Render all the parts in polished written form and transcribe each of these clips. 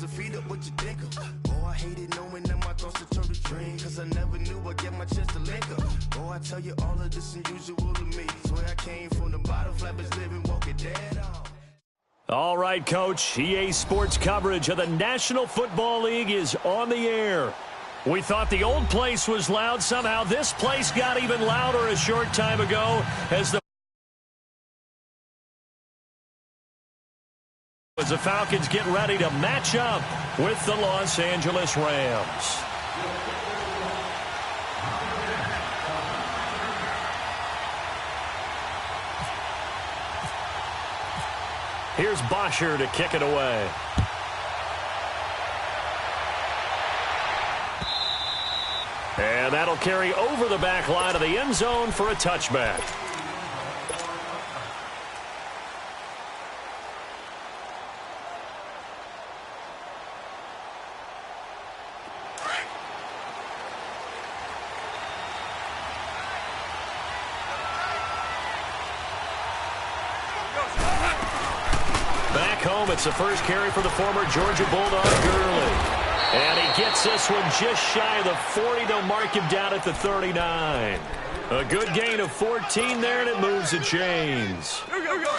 sometimes I feed up what you think of. Oh, I hated knowing that my thoughts would turn to dream, cause I never knew I'd get my chance to link up. Oh, I tell you all of this unusual to me. Swear I came from the bottom, flappers living, walking dead on. All right, Coach. EA Sports coverage of the National Football League is on the air. We thought the old place was loud. Somehow this place got even louder a short time ago as the Falcons get ready to match up with the Los Angeles Rams. Here's Bosher to kick it away. And that'll carry over the back line of the end zone for a touchback. It's the first carry for the former Georgia Bulldog, Gurley. And he gets this one just shy of the 40. They'll mark him down at the 39. A good gain of 14 there, and it moves the chains. Here we go.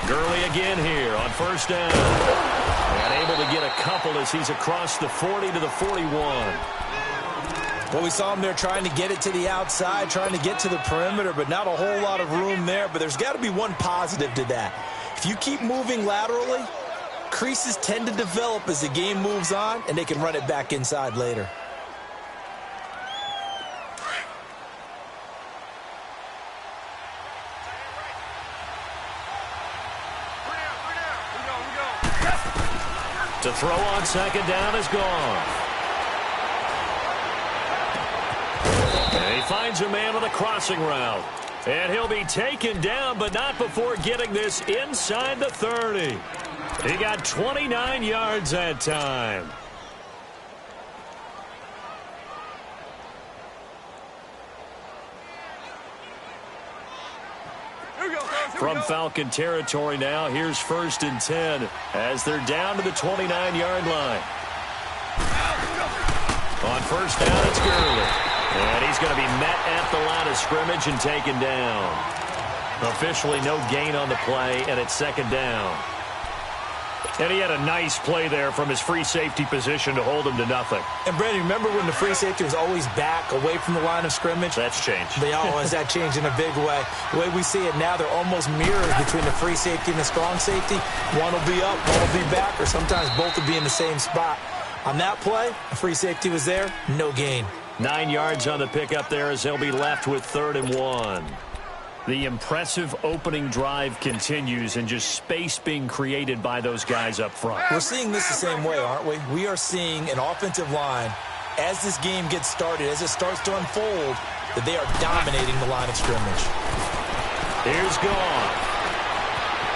Gurley again here on first down. And able to get a couple as he's across the 40 to the 41. Well, we saw him there trying to get it to the outside, trying to get to the perimeter, but not a whole lot of room there. But there's got to be one positive to that. If you keep moving laterally, creases tend to develop as the game moves on, and they can run it back inside later. To throw on second down is gone. And he finds a man on the crossing route. And he'll be taken down, but not before getting this inside the 30. He got 29 yards that time. From Falcon territory now, here's 1st and 10 as they're down to the 29-yard line. On first down, it's Gurley. And he's going to be met at the line of scrimmage and taken down. Officially no gain on the play, and it's second down. And he had a nice play there from his free safety position to hold him to nothing. And, Brandon, remember when the free safety was always back away from the line of scrimmage? That's changed. They always that changed in a big way. The way we see it now, they're almost mirrors between the free safety and the strong safety. One will be up, one will be back, or sometimes both will be in the same spot. On that play, the free safety was there, no gain. 9 yards on the pickup there as they'll be left with 3rd and 1. The impressive opening drive continues and just space being created by those guys up front. We're seeing this the same way, aren't we? We are seeing an offensive line, as this game gets started, as it starts to unfold, that they are dominating the line of scrimmage. Here's gone.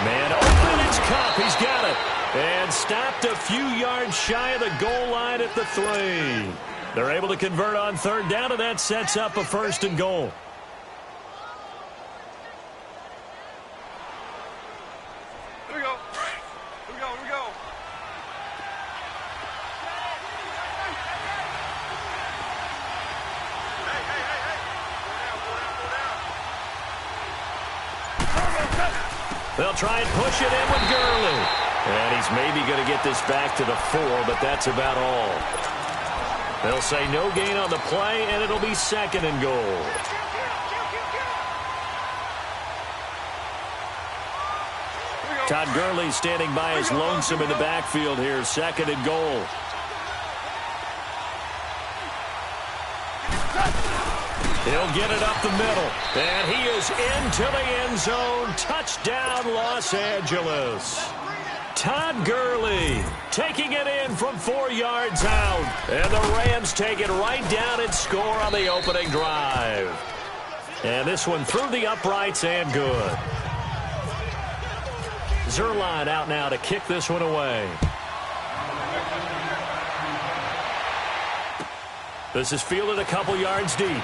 Man open, it's Cup. He's got it. And stopped a few yards shy of the goal line at the 3. They're able to convert on 3rd down, and that sets up a 1st and goal. Here we go. They'll try and push it in with Gurley. And he's maybe going to get this back to the 4, but that's about all. They'll say no gain on the play, and it'll be 2nd and goal. Todd Gurley standing by as lonesome in the backfield here. 2nd and goal. He'll get it up the middle. And he is into the end zone. Touchdown, Los Angeles. Todd Gurley taking it in from 4 yards out. And the Rams take it right down and score on the opening drive. And this one through the uprights and good. Zerline out now to kick this one away. This is fielded a couple yards deep.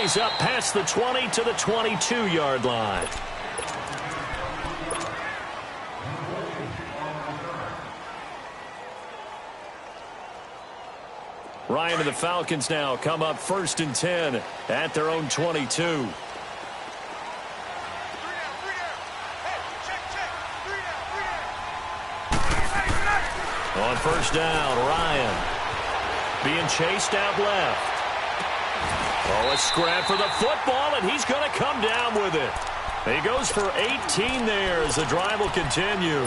he's up past the 20 to the 22-yard line. Ryan and the Falcons now come up 1st and 10 at their own 22. On 1st down, Ryan being chased out left. Oh, a scrap for the football, and he's going to come down with it. He goes for 18 there as the drive will continue.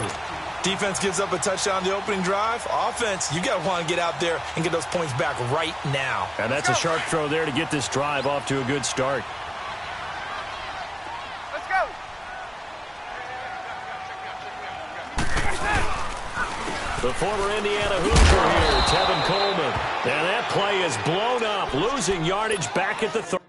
Defense gives up a touchdown the opening drive. Offense, you got to want to get out there and get those points back right now. And that's a sharp throw there to get this drive off to a good start. Let's go. The former Indiana Hoosier here, Tevin Coleman. And that play is blown up, losing yardage back at the 30.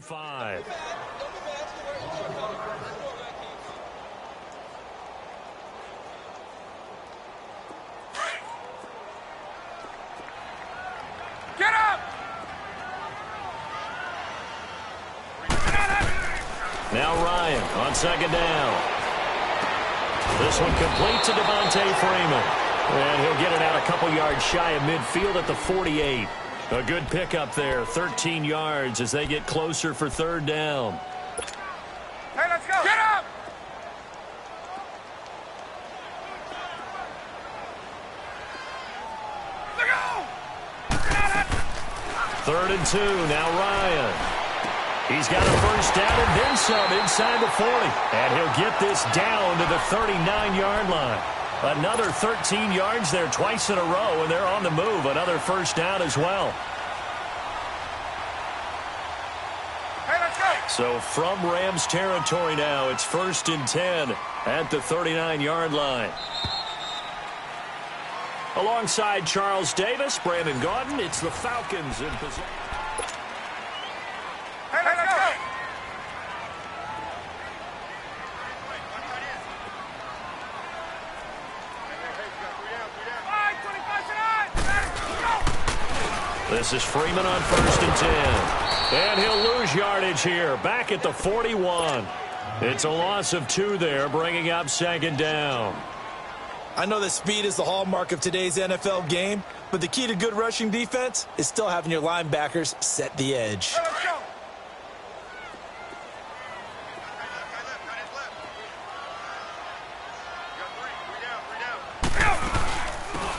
Five. Get up! Now Ryan on 2nd down. This one complete to Devontae Freeman. And he'll get it out a couple yards shy of midfield at the 48. A good pickup there, 13 yards as they get closer for 3rd down. Hey, let's go! Get up! Let's go! 3rd and 2, now Ryan. He's got a 1st down and then some inside the 40. And he'll get this down to the 39-yard line. Another 13 yards there twice in a row, and they're on the move. Another 1st down as well. Hey, let's go! So from Rams territory now, it's 1st and 10 at the 39-yard line. Alongside Charles Davis, Brandon Gaudin, it's the Falcons in possession. Hey, let's go! This is Freeman on 1st and 10. And he'll lose yardage here, back at the 41. It's a loss of 2 there, bringing up 2nd down. I know that speed is the hallmark of today's NFL game, but the key to good rushing defense is still having your linebackers set the edge. Hey, let's go!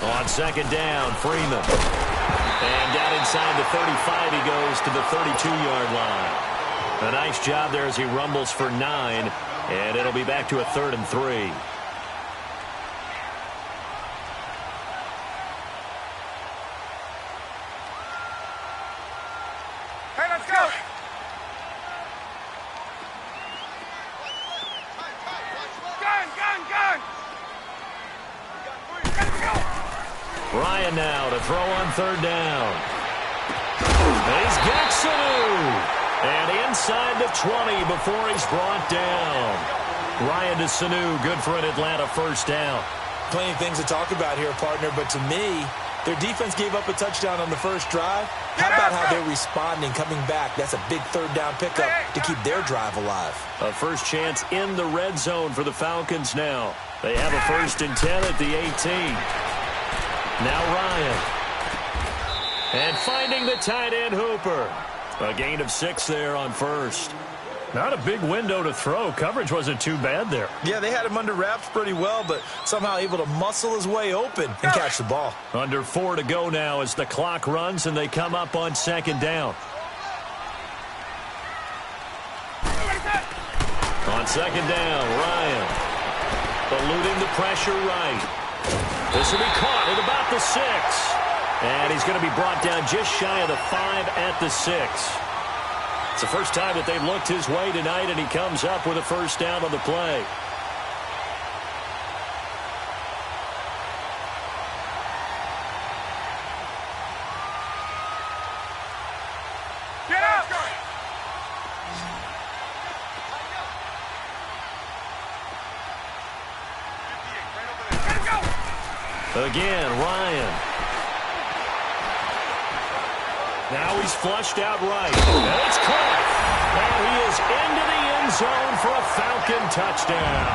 On 2nd down, Freeman. And down inside the 35, he goes to the 32-yard line. A nice job there as he rumbles for 9, and it'll be back to a 3rd and 3. Hey, let's go! Gun! Let's go! Ryan now to throw on 3rd down. He's got Sanu. And inside the 20 before he's brought down. Ryan to Sanu, good for an Atlanta 1st down. Plenty of things to talk about here, partner, but to me, their defense gave up a touchdown on the first drive. How about how they're responding, coming back? That's a big 3rd down pickup to keep their drive alive. A first chance in the red zone for the Falcons now. They have a 1st and 10 at the 18. Now Ryan. And finding the tight end Hooper. A gain of 6 there on 1st. Not a big window to throw. Coverage wasn't too bad there. Yeah, they had him under wraps pretty well, but somehow able to muscle his way open and catch the ball. Under 4 to go now as the clock runs and they come up on 2nd down. On 2nd down, Ryan. Eluding the pressure right. This will be caught at about the 6. And he's going to be brought down just shy of the 5 at the 6. It's the first time that they've looked his way tonight, and he comes up with a 1st down on the play. Get up! Again, Ryan. Now he's flushed out right. And it's caught. And he is into the end zone for a Falcon touchdown.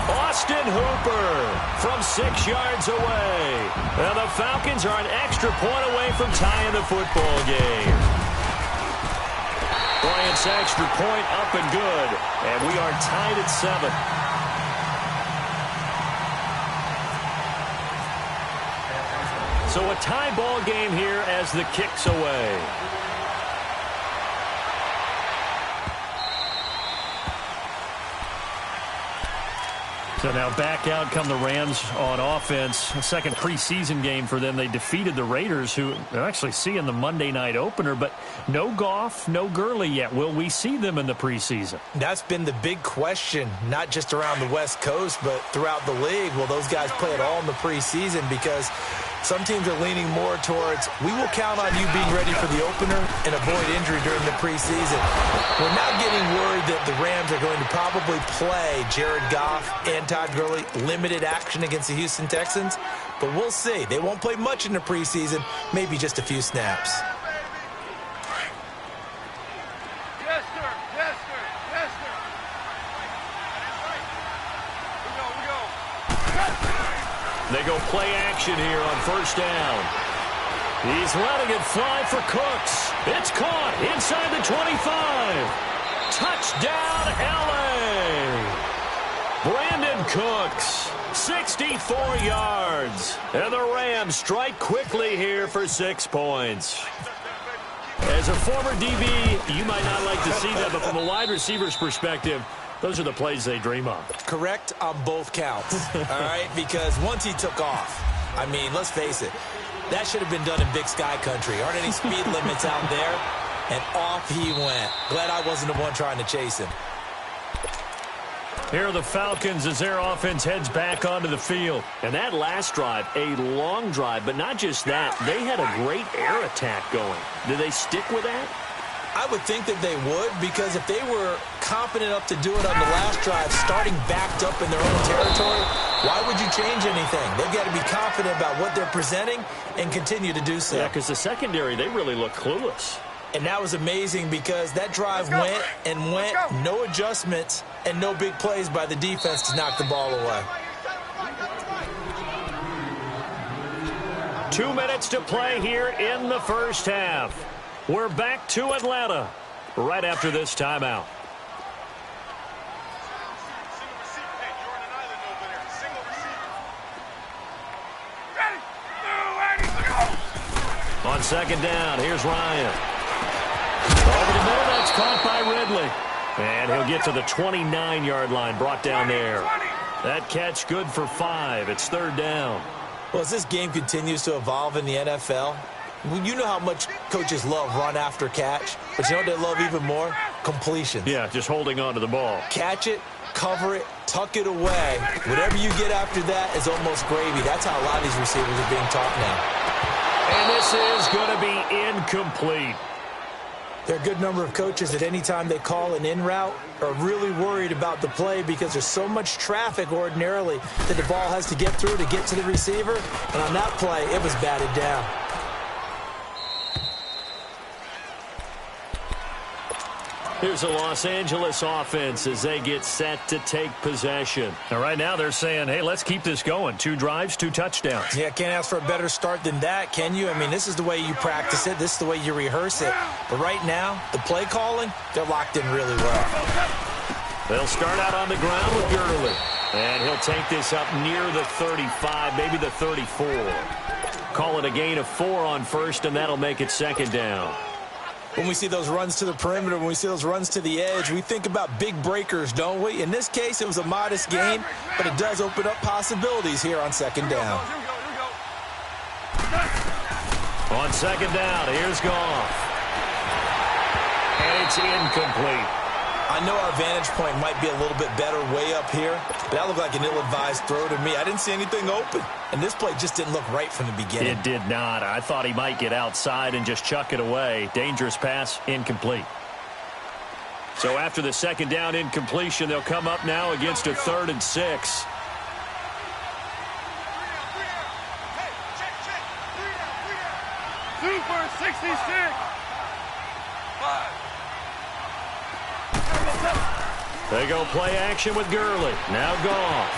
Austin Hooper from 6 yards away. And the Falcons are an extra point away from tying the football game. Bryant's extra point up and good. And we are tied at 7. So a tie ball game here as the kick's away. So now back out come the Rams on offense. A second preseason game for them. They defeated the Raiders, who they'll actually see in the Monday night opener. But no Goff, no Gurley yet. Will we see them in the preseason? That's been the big question, not just around the West Coast, but throughout the league. Will those guys play at all in the preseason? Because some teams are leaning more towards, we will count on you being ready for the opener and avoid injury during the preseason. We're now getting worried that the Rams are going to probably play Jared Goff and Todd Gurley limited action against the Houston Texans. But we'll see. They won't play much in the preseason, maybe just a few snaps. Yes, sir. Yes, sir. Yes, sir. We go. They go play action here on first down. He's letting it fly for Cooks. It's caught inside the 25. Touchdown, L.A. Brandon Cooks, 64 yards. And the Rams strike quickly here for 6 points. As a former DB, you might not like to see that, but from a wide receiver's perspective, those are the plays they dream of. Correct on both counts, all right? Because once he took off, I mean, let's face it, that should have been done in Big Sky Country. Aren't any speed limits out there? And off he went. Glad I wasn't the one trying to chase him. Here are the Falcons as their offense heads back onto the field. And that last drive, a long drive, but not just that. They had a great air attack going. Did they stick with that? I would think that they would, because if they were confident enough to do it on the last drive, starting backed up in their own territory, why would you change anything? They've got to be confident about what they're presenting and continue to do so. Yeah, because the secondary, they really look clueless. And that was amazing because that drive went and went, no adjustments, and no big plays by the defense to knock the ball away. 2 minutes to play here in the first half. We're back to Atlanta right after this timeout. On second down, here's Ryan. Over the middle, that's caught by Ridley. And he'll get to the 29-yard line, brought down there. That catch good for 5. It's third down. Well, as this game continues to evolve in the NFL, you know how much coaches love run after catch, but you know what they love even more? Completions. Yeah, just holding on to the ball. Catch it, cover it, tuck it away. Whatever you get after that is almost gravy. That's how a lot of these receivers are being taught now. And this is going to be incomplete. There are a good number of coaches that any time they call an in route are really worried about the play because there's so much traffic ordinarily that the ball has to get through to get to the receiver. And on that play, it was batted down. Here's the Los Angeles offense as they get set to take possession. Now, right now they're saying, hey, let's keep this going. 2 drives, 2 touchdowns. Yeah, can't ask for a better start than that, can you? I mean, this is the way you practice it. This is the way you rehearse it. But right now, the play calling, they're locked in really well. They'll start out on the ground with Gurley. And he'll take this up near the 35, maybe the 34. Call it a gain of 4 on first, and that'll make it second down. When we see those runs to the perimeter, when we see those runs to the edge, we think about big breakers, don't we? In this case, it was a modest gain, but it does open up possibilities here on second down. On second down, here's Goff. And it's incomplete. I know our vantage point might be a little bit better way up here, but that looked like an ill-advised throw to me. I didn't see anything open, and this play just didn't look right from the beginning. It did not. I thought he might get outside and just chuck it away. Dangerous pass, incomplete. So after the second down incompletion, they'll come up now against a 3rd and 6. Super 66. 5. They go play action with Gurley. Now Goff.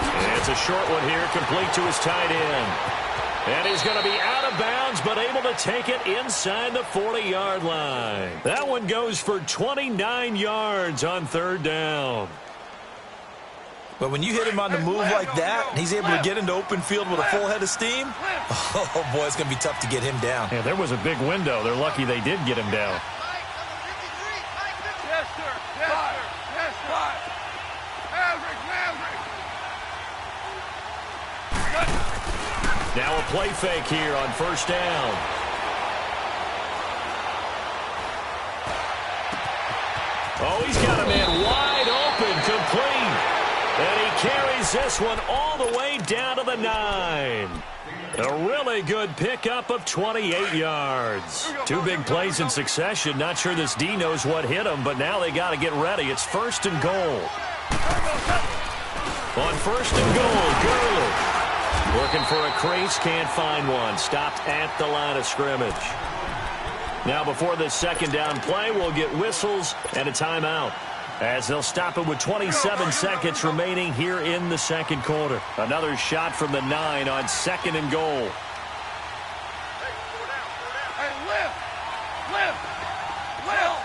And it's a short one here, complete to his tight end. And he's going to be out of bounds, but able to take it inside the 40-yard line. That one goes for 29 yards on third down. But when you hit him on the move like that, and he's able to get into open field with a full head of steam, oh, boy, it's going to be tough to get him down. Yeah, there was a big window. They're lucky they did get him down. Yes, sir. Yes, sir. Yes, sir. Maverick, Maverick. Now a play fake here on first down. Oh, he's got a man wide open, complete. And he carries this one all the way down to the 9. A really good pickup of 28 yards. Two big plays in succession. Not sure this D knows what hit him, but now they got to get ready. It's first and goal. On first and goal, Gurley. Looking for a crease, can't find one. Stopped at the line of scrimmage. Now before this second down play, we'll get whistles and a timeout, as they'll stop it with 27 seconds remaining here in the second quarter. Another shot from the 9 on second and goal. Hey, lift. Lift. Lift.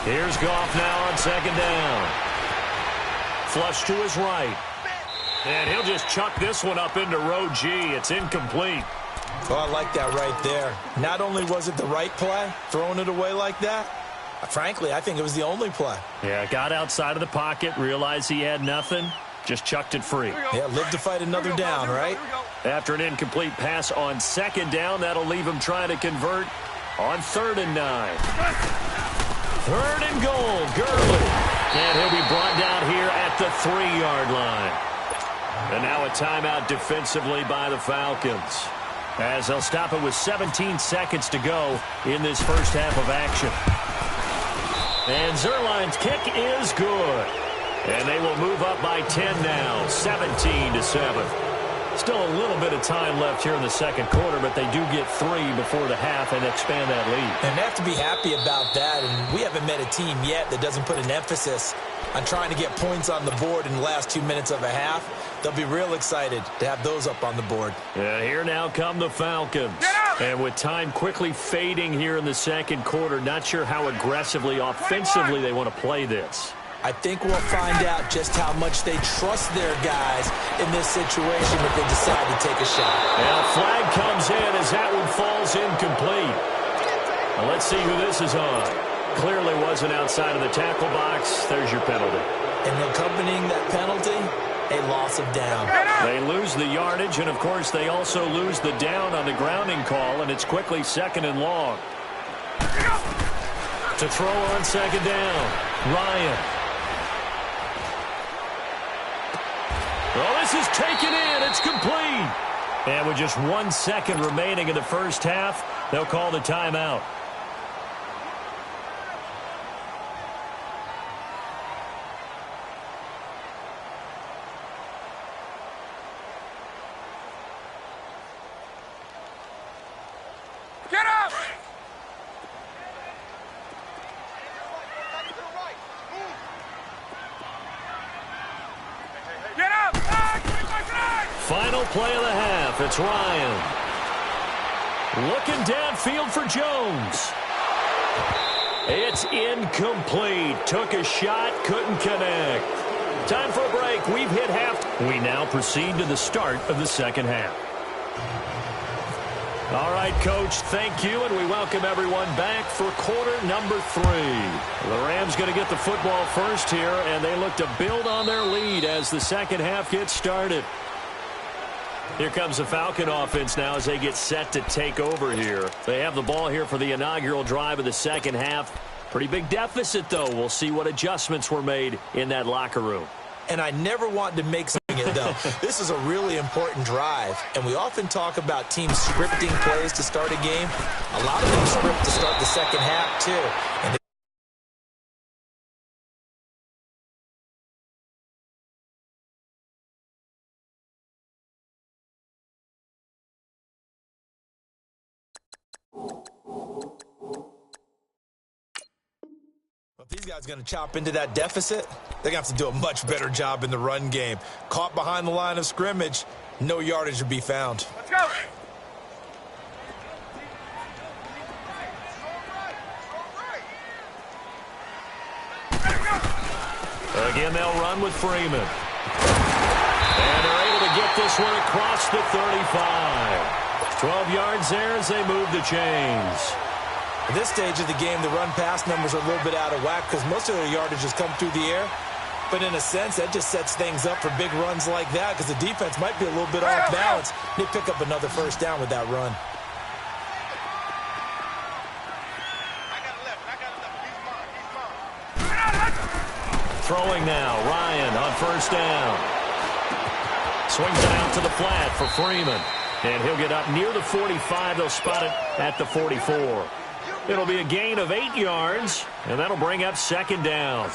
Here's Goff now on second down. Flush to his right. And he'll just chuck this one up into row G. It's incomplete. Oh, I like that right there. Not only was it the right play, throwing it away like that, frankly, I think it was the only play. Yeah, got outside of the pocket, realized he had nothing, just chucked it free. Yeah, live to fight another down, right? After an incomplete pass on second down, that'll leave him trying to convert on 3rd and 9. 3rd and goal, Gurley. And he'll be brought down here at the 3-yard line. And now a timeout defensively by the Falcons, as they'll stop it with 17 seconds to go in this first half of action. And Zerline's kick is good. And they will move up by 10 now, 17-7. Still a little bit of time left here in the second quarter, but they do get 3 before the half and expand that lead. And they have to be happy about that, and we haven't met a team yet that doesn't put an emphasis on trying to get points on the board in the last 2 minutes of a half. They'll be real excited to have those up on the board. And here now come the Falcons. And with time quickly fading here in the second quarter, not sure how aggressively, offensively they want to play this. I think we'll find out just how much they trust their guys in this situation if they decide to take a shot. And a flag comes in as that one falls incomplete. Now let's see who this is on. Clearly wasn't outside of the tackle box. There's your penalty. And accompanying that penalty, a loss of down. They lose the yardage, and of course they also lose the down on the grounding call, and it's quickly 2nd and long. To throw on second down, Ryan. Well, this is taken in. It's complete. And with just 1 second remaining in the first half, they'll call the timeout. Get up! Get up! Final play of the half. It's Ryan. Looking downfield for Jones. It's incomplete. Took a shot, couldn't connect. Time for a break. We've hit half. We now proceed to the start of the second half. All right, Coach, thank you, and we welcome everyone back for quarter number 3. The Rams going to get the football first here, and they look to build on their lead as the second half gets started. Here comes the Falcon offense now as they get set to take over here. They have the ball here for the inaugural drive of the second half. Pretty big deficit, though. We'll see what adjustments were made in that locker room. And I never wanted to make it, though. This is a really important drive, and we often talk about teams scripting plays to start a game. A lot of them script to start the second half, too. And If these guys are going to chop into that deficit, they're going to have to do a much better job in the run game. Caught behind the line of scrimmage, no yardage to be found. Let's go. Again, they'll run with Freeman. And they're able to get this one across the 35. 12 yards there as they move the chains. At this stage of the game, the run-pass numbers are a little bit out of whack because most of their yardage has come through the air. But in a sense, that just sets things up for big runs like that because the defense might be a little bit off balance. They pick up another first down with that run. Throwing now, Ryan on first down. Swings it out to the flat for Freeman. And he'll get up near the 45. They'll spot it at the 44. It'll be a gain of 8 yards, and that'll bring up second down.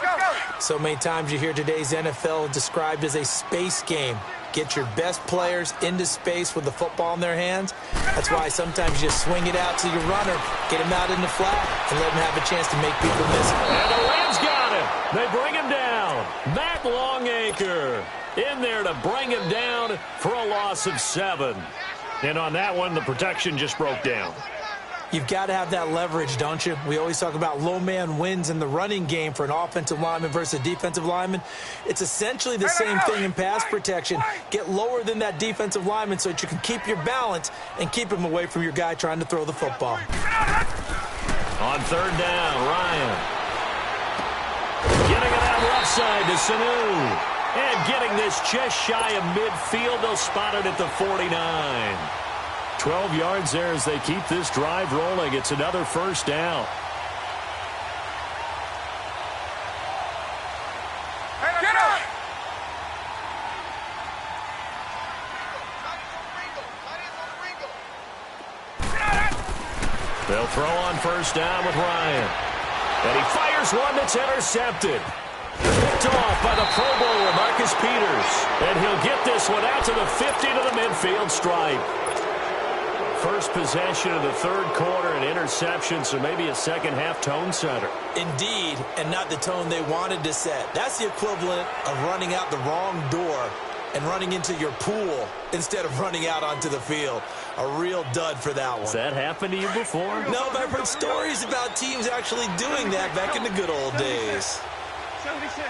So many times you hear today's NFL described as a space game. Get your best players into space with the football in their hands. That's why sometimes you just swing it out to your runner, get him out in the flat, and let him have a chance to make people miss it. And the Rams got him. They bring him down. Matt Longacre in there to bring him down for a loss of 7. And on that one, the protection just broke down. You've got to have that leverage, don't you? We always talk about low man wins in the running game for an offensive lineman versus a defensive lineman. It's essentially the same thing in pass protection. Get lower than that defensive lineman so that you can keep your balance and keep him away from your guy trying to throw the football. On third down, Ryan. Getting it out left side to Sanu. And getting this just shy of midfield. They'll spot it at the 49. 12 yards there as they keep this drive rolling. It's another first down. Get up! They'll throw on first down with Ryan. And he fires one that's intercepted. Picked off by the Pro Bowler, Marcus Peters. And he'll get this one out to the 50 to the midfield stripe. First possession of the third quarter, an interception, so maybe a second-half tone setter. Indeed, and not the tone they wanted to set. That's the equivalent of running out the wrong door and running into your pool instead of running out onto the field. A real dud for that one. Has that happened to you before? No, but I've heard stories about teams actually doing that back in the good old days. 76.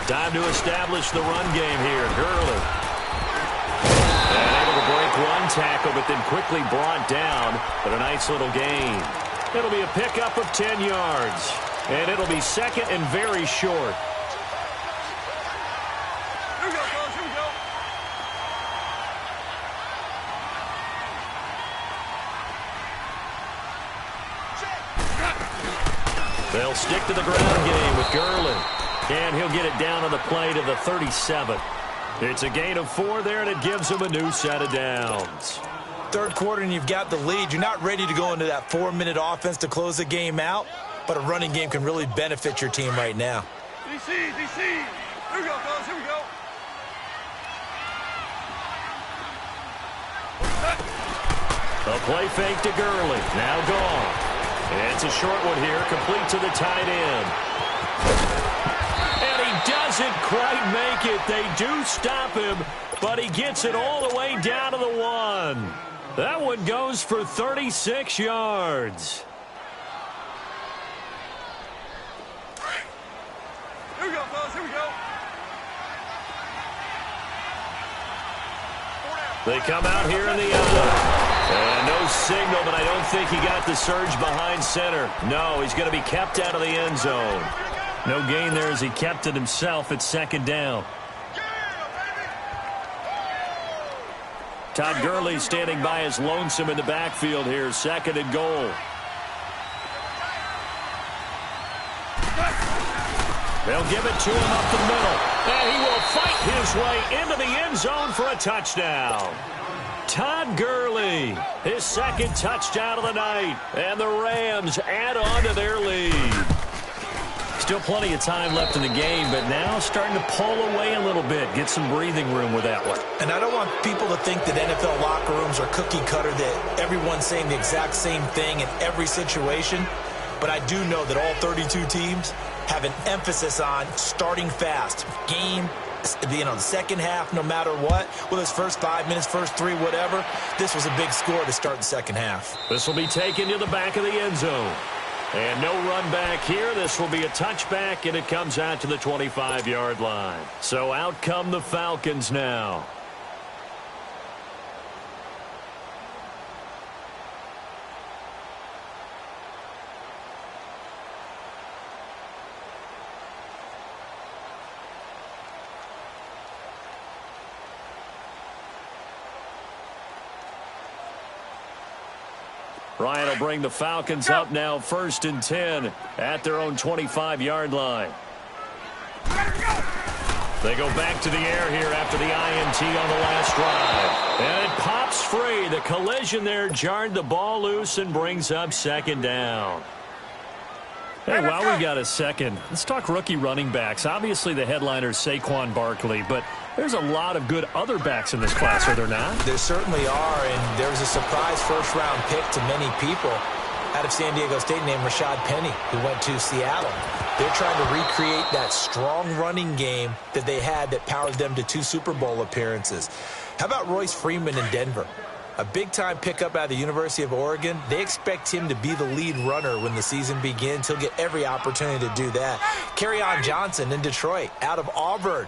Time to establish the run game here. Gurley. And able to break one tackle, but then quickly brought down. But a nice little gain. It'll be a pickup of 10 yards. And it'll be second and very short. Here we go, fellas. Here we go. They'll stick to the ground game with Gurley. And he'll get it down on the play to the 37. It's a gain of 4 there, and it gives him a new set of downs. Third quarter, and you've got the lead. You're not ready to go into that 4-minute offense to close the game out, but a running game can really benefit your team right now. DC. Here we go, fellas. Here we go. A play fake to Gurley. Now gone. And it's a short one here, complete to the tight end. And he doesn't quite make it. They do stop him, but he gets it all the way down to the 1. That one goes for 36 yards. Here we go, fellas. Here we go. They come out here in the eye. And no signal, but I don't think he got the surge behind center. No, he's going to be kept out of the end zone. No gain there as he kept it himself at second down. Todd Gurley standing by as lonesome in the backfield here, second and goal. They'll give it to him up the middle. And he will fight his way into the end zone for a touchdown. Todd Gurley, his second touchdown of the night. And the Rams add on to their lead. Still plenty of time left in the game, but now starting to pull away a little bit. Get some breathing room with that one. And I don't want people to think that NFL locker rooms are cookie cutter, that everyone's saying the exact same thing in every situation. But I do know that all 32 teams have an emphasis on starting fast. Game, the second half, no matter what. Well, his first 5 minutes, first 3, whatever. This was a big score to start the second half. This will be taken to the back of the end zone. And no run back here. This will be a touchback, and it comes out to the 25-yard line. So out come the Falcons now. Ryan will bring the Falcons up now, 1st and 10 at their own 25-yard line. They go back to the air here after the INT on the last drive. And it pops free. The collision there jarred the ball loose and brings up 2nd down. Hey, while we got a second, let's talk rookie running backs. Obviously, the headliner is Saquon Barkley, but there's a lot of good other backs in this class, are there not? There certainly are, and there was a surprise first-round pick to many people out of San Diego State named Rashad Penny, who went to Seattle. They're trying to recreate that strong running game that they had that powered them to 2 Super Bowl appearances. How about Royce Freeman in Denver? A big-time pickup out of the University of Oregon. They expect him to be the lead runner when the season begins. He'll get every opportunity to do that. Kerryon Johnson in Detroit, out of Auburn.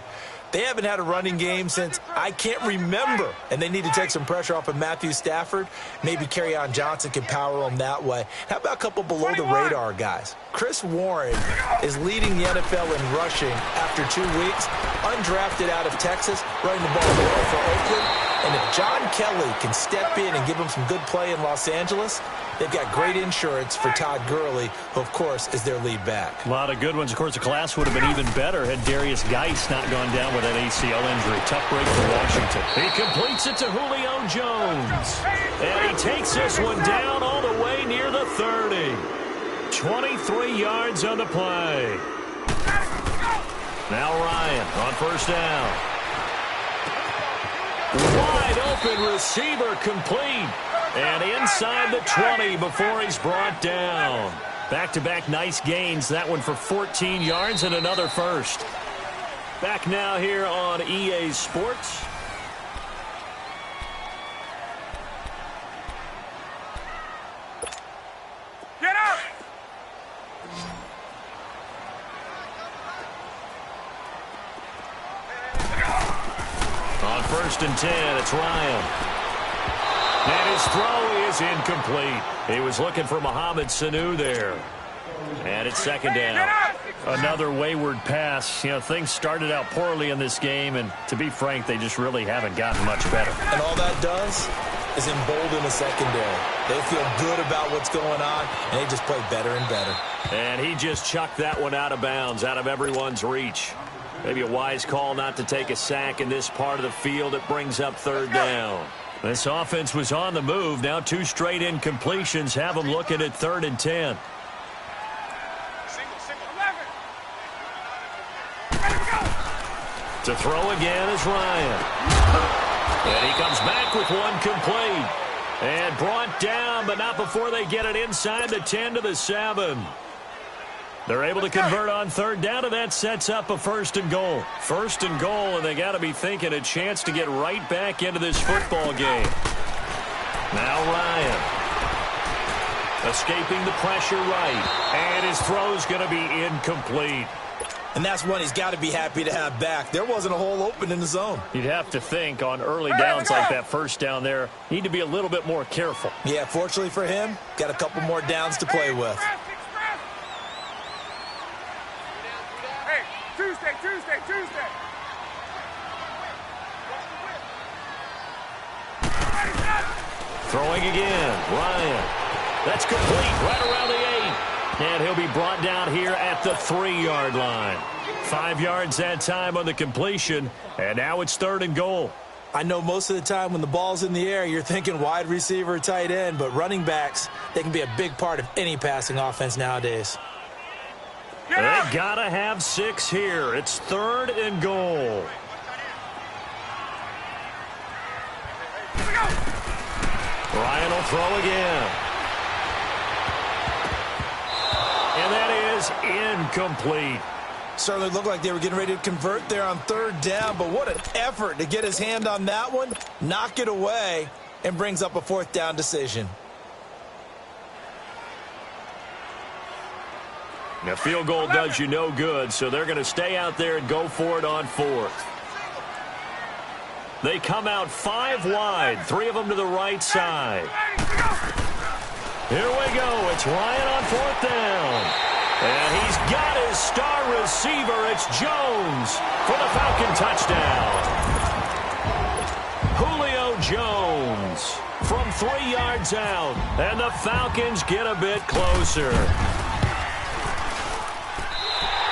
They haven't had a running game since I can't remember, and they need to take some pressure off of Matthew Stafford. Maybe Kerryon Johnson can power them that way. How about a couple below-the-radar guys? Chris Warren is leading the NFL in rushing after 2 weeks, undrafted out of Texas, running the ball well for Oakland. And if John Kelly can step in and give them some good play in Los Angeles, they've got great insurance for Todd Gurley, who, of course, is their lead back. A lot of good ones. Of course, the class would have been even better had Darius Geis not gone down with that ACL injury. Tough break for Washington. He completes it to Julio Jones. And he takes this one down all the way near the 30. 23 yards on the play. Now Ryan on 1st down. Wide open receiver complete. And inside the 20 before he's brought down. Back-to-back nice gains. That one for 14 yards and another first. Back now here on EA Sports. Get out! On 1st and 10, it's Ryan. And his throw is incomplete. He was looking for Mohamed Sanu there. And it's 2nd down. Another wayward pass. You know, things started out poorly in this game, and to be frank, they just really haven't gotten much better. And all that does is embolden the secondary. They feel good about what's going on, and they just play better and better. And he just chucked that one out of bounds, out of everyone's reach. Maybe a wise call not to take a sack in this part of the field. It brings up 3rd down. This offense was on the move. Now 2 straight incompletions have them looking at 3rd and 10. To throw again is Ryan. And he comes back with one complete. And brought down, but not before they get it inside the 10 to the 7. They're able to convert on 3rd down, and that sets up a 1st and goal. 1st and goal, and they got to be thinking a chance to get right back into this football game. Now Ryan. Escaping the pressure right. And his throw's going to be incomplete. And that's one he's got to be happy to have back. There wasn't a hole open in the zone. You'd have to think on early downs like that 1st down there, need to be a little bit more careful. Yeah, fortunately for him, got a couple more downs to play with. Hey, Tuesday. Throwing again, Ryan. That's complete right around the 8. And he'll be brought down here at the 3-yard line. 5 yards that time on the completion, and now it's 3rd and goal. I know most of the time when the ball's in the air, you're thinking wide receiver, tight end, but running backs, they can be a big part of any passing offense nowadays. They gotta have 6 here. It's 3rd and goal. Ryan will throw again. And that is incomplete. Certainly looked like they were getting ready to convert there on 3rd down, but what an effort to get his hand on that one, knock it away, and brings up a 4th down decision. Now, field goal does you no good, so they're going to stay out there and go for it on 4th. They come out 5 wide, 3 of them to the right side. Here we go. It's Ryan on 4th down. And he's got his star receiver. It's Jones for the Falcon touchdown. Julio Jones from 3 yards out. And the Falcons get a bit closer.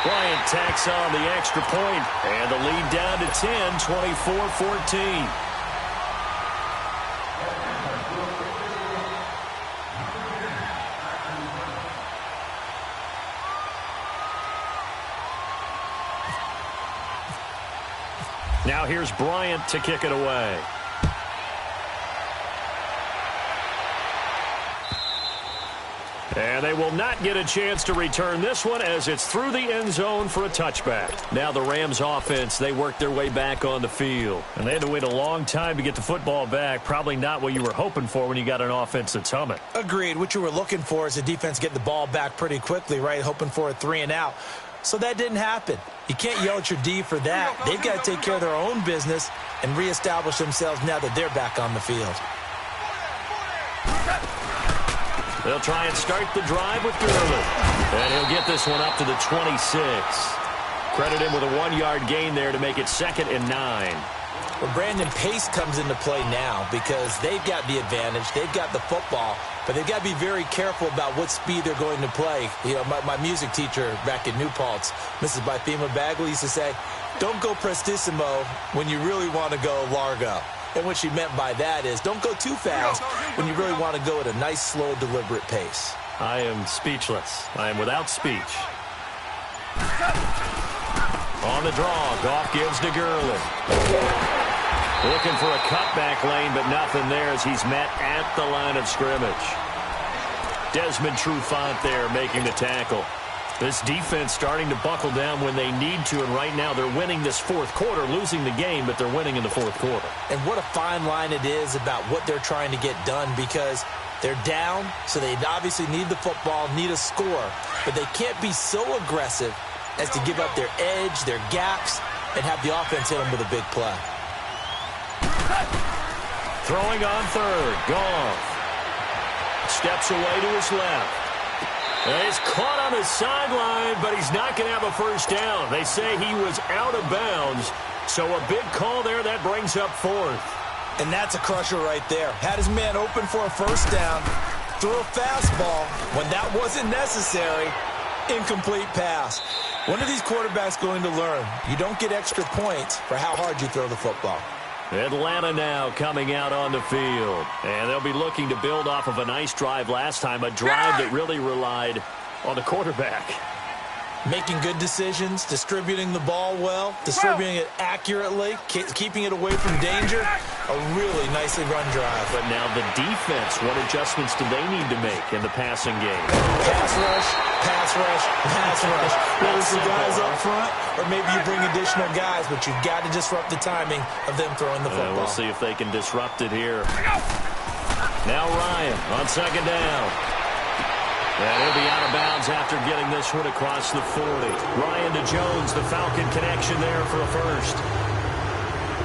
Bryant tacks on the extra point, and the lead down to 10, 24-14. Now here's Bryant to kick it away. And they will not get a chance to return this one as it's through the end zone for a touchback. Now the Rams offense, they worked their way back on the field. And they had to wait a long time to get the football back. Probably not what you were hoping for when you got an offense that's humming. Agreed. What you were looking for is the defense get the ball back pretty quickly, right? Hoping for a 3 and out. So that didn't happen. You can't yell at your D for that. They've got to take care of their own business and reestablish themselves now that they're back on the field. They'll try and start the drive with Gurley. And he'll get this one up to the 26. Credit him with a 1-yard gain there to make it 2nd and 9. Well, Brandon, pace comes into play now because they've got the advantage. They've got the football, but they've got to be very careful about what speed they're going to play. You know, my music teacher back in New Paltz, Mrs. Bythema Bagley, used to say, don't go prestissimo when you really want to go largo. And what she meant by that is don't go too fast when you really want to go at a nice, slow, deliberate pace. I am speechless. I am without speech. On the draw, Goff gives to Gurley. Looking for a cutback lane, but nothing there as he's met at the line of scrimmage. Desmond Trufant there making the tackle. This defense starting to buckle down when they need to, and right now they're winning this 4th quarter, losing the game, but they're winning in the 4th quarter. And what a fine line it is about what they're trying to get done because they're down, so they obviously need the football, need a score, but they can't be so aggressive as to give up their edge, their gaps, and have the offense hit them with a big play. Throwing on 3rd, Goff. Steps away to his left. He's caught on the sideline, but he's not going to have a 1st down. They say he was out of bounds, so a big call there that brings up 4th. And that's a crusher right there. Had his man open for a 1st down, threw a fastball when that wasn't necessary, incomplete pass. When are these quarterbacks going to learn? You don't get extra points for how hard you throw the football. Atlanta now coming out on the field. And they'll be looking to build off of a nice drive last time, a drive that really relied on the quarterback. Making good decisions, distributing the ball well, distributing it accurately, keeping it away from danger. A really nicely run drive. But now the defense, what adjustments do they need to make in the passing game? Pass rush, pass rush, pass rush. Whether it's the guys up front or maybe you bring additional guys, but you've got to disrupt the timing of them throwing the football. We'll see if they can disrupt it here. Now Ryan on 2nd down. And he'll be out of bounds after getting this one across the 40. Ryan to Jones, the Falcon connection there for a 1st.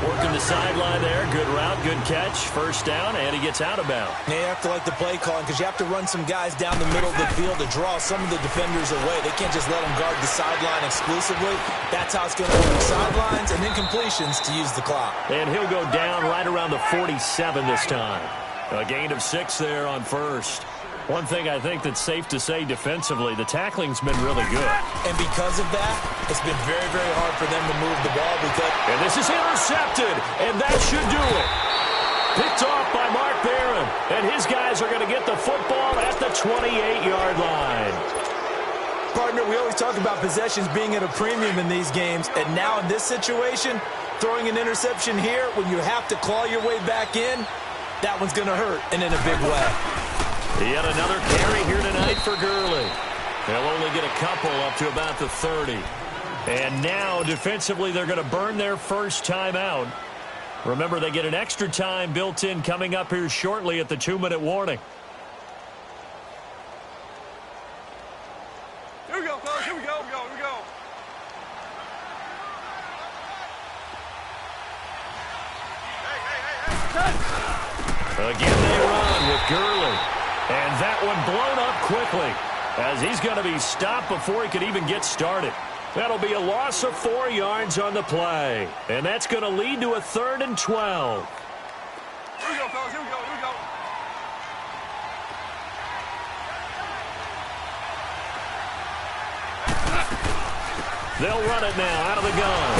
Working the sideline there. Good route, good catch. 1st down, and he gets out of bounds. Now you have to like the play calling because you have to run some guys down the middle of the field to draw some of the defenders away. They can't just let them guard the sideline exclusively. That's how it's going to go with sidelines and incompletions to use the clock. And he'll go down right around the 47 this time. A gain of 6 there on 1st. One thing I think that's safe to say defensively, the tackling's been really good. And because of that, it's been very, very hard for them to move the ball. And this is intercepted, and that should do it. Picked off by Mark Barron, and his guys are going to get the football at the 28-yard line. Partner, we always talk about possessions being at a premium in these games, and now in this situation, throwing an interception here when you have to claw your way back in, that one's going to hurt, and in a big way. Yet another carry here tonight for Gurley. They'll only get a couple up to about the 30. And now, defensively, they're going to burn their first time out. Remember, they get an extra time built in coming up here shortly at the 2-minute warning. Here we go, fellas. Here we go. Here we go. Here we go. Again, they run with Gurley. And that one blown up quickly as he's going to be stopped before he could even get started. That'll be a loss of 4 yards on the play. And that's going to lead to a 3rd and 12. Here we go, fellas. Here we go. Here we go. They'll run it now out of the gun.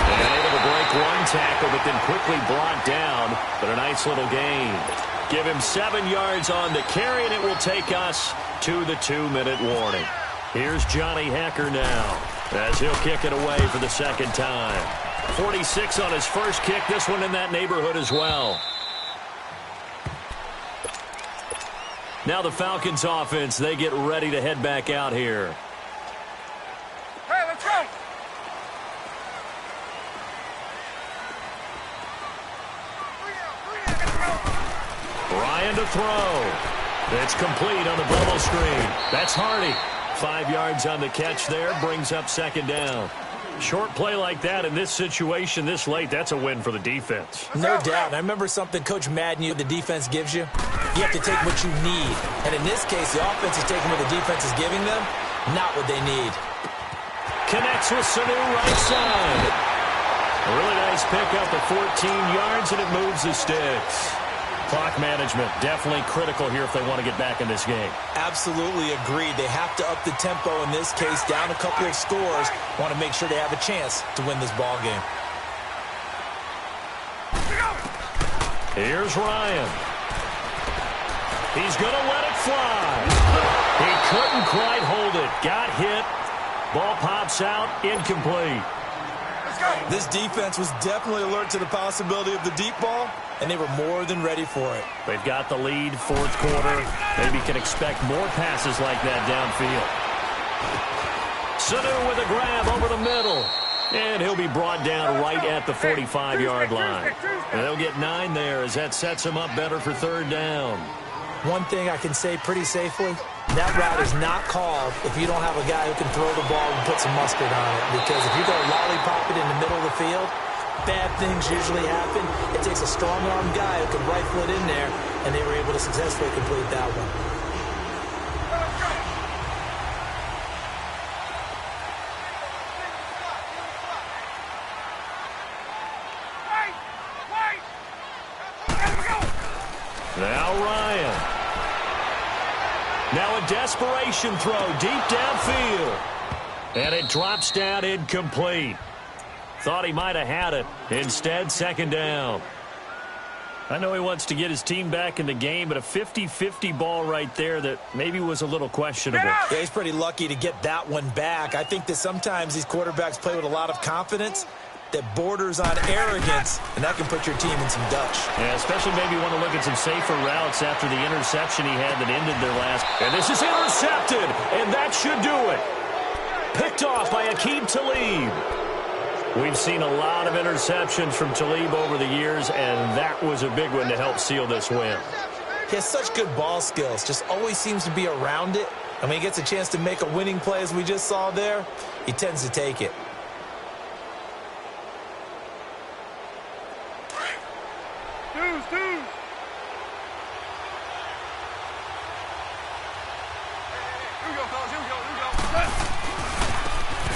And able to break one tackle, but then quickly brought down. But a nice little gain. Give him 7 yards on the carry, and it will take us to the 2-minute warning. Here's Johnny Hacker now as he'll kick it away for the second time. 46 on his first kick. This one in that neighborhood as well. Now the Falcons offense, they get ready to head back out here. Hey, let's go. Ryan to throw. It's complete on the bubble screen. That's Hardy. 5 yards on the catch there, brings up second down. Short play like that in this situation this late, that's a win for the defense. No doubt. I remember something Coach Madden, the defense gives you. You have to take what you need. And in this case, the offense is taking what the defense is giving them, not what they need. Connects with Sanu right side. A really nice pickup of 14 yards, and it moves the sticks. Clock management, definitely critical here if they want to get back in this game. Absolutely agreed. They have to up the tempo in this case, down a couple of scores. Want to make sure they have a chance to win this ball game. Here's Ryan. He's going to let it fly. He couldn't quite hold it. Got hit. Ball pops out, incomplete. This defense was definitely alert to the possibility of the deep ball, and they were more than ready for it. They've got the lead, fourth quarter. Maybe can expect more passes like that downfield. Sanu with a grab over the middle. And he'll be brought down right at the 45-yard line. And they'll get 9 there as that sets him up better for third down. One thing I can say pretty safely, that route is not called if you don't have a guy who can throw the ball and put some mustard on it. Because if you're going to lollipop it in the middle of the field, bad things usually happen. It takes a strong-arm guy who can rifle it in there, and they were able to successfully complete that one. Now Ryan. Now a desperation throw deep downfield. And it drops down incomplete. Thought he might have had it. Instead, second down. I know he wants to get his team back in the game, but a 50-50 ball right there that maybe was a little questionable. Yeah, he's pretty lucky to get that one back. I think that sometimes these quarterbacks play with a lot of confidence that borders on arrogance, and that can put your team in some dutch. Yeah, especially maybe want to look at some safer routes after the interception he had that ended their last. And this is intercepted, and that should do it. Picked off by Aqib Talib. We've seen a lot of interceptions from Talib over the years, and that was a big one to help seal this win. He has such good ball skills, just always seems to be around it. And when he gets a chance to make a winning play, as we just saw there, he tends to take it.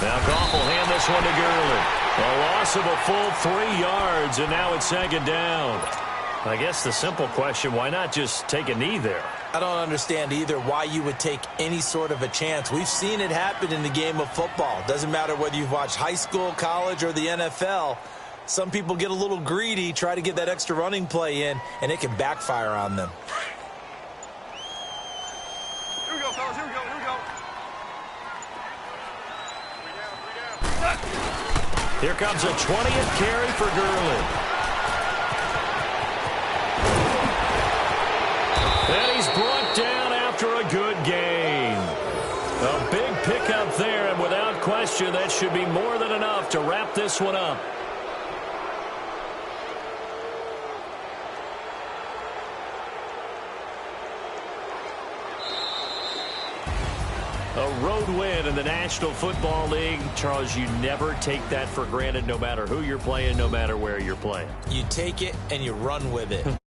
Now Goff will hand this one to Gurley. A loss of a full 3 yards, and now it's second down. I guess the simple question, why not just take a knee there? I don't understand either why you would take any sort of a chance. We've seen it happen in the game of football. Doesn't matter whether you've watched high school, college, or the NFL. Some people get a little greedy, try to get that extra running play in, and it can backfire on them. Here we go, fellas. Here we go. Here we go. Here comes a 20th carry for Gurley. And he's brought down after a good gain. A big pickup there, and without question, that should be more than enough to wrap this one up. A road win in the National Football League. Charles, you never take that for granted, no matter who you're playing, no matter where you're playing. You take it and you run with it.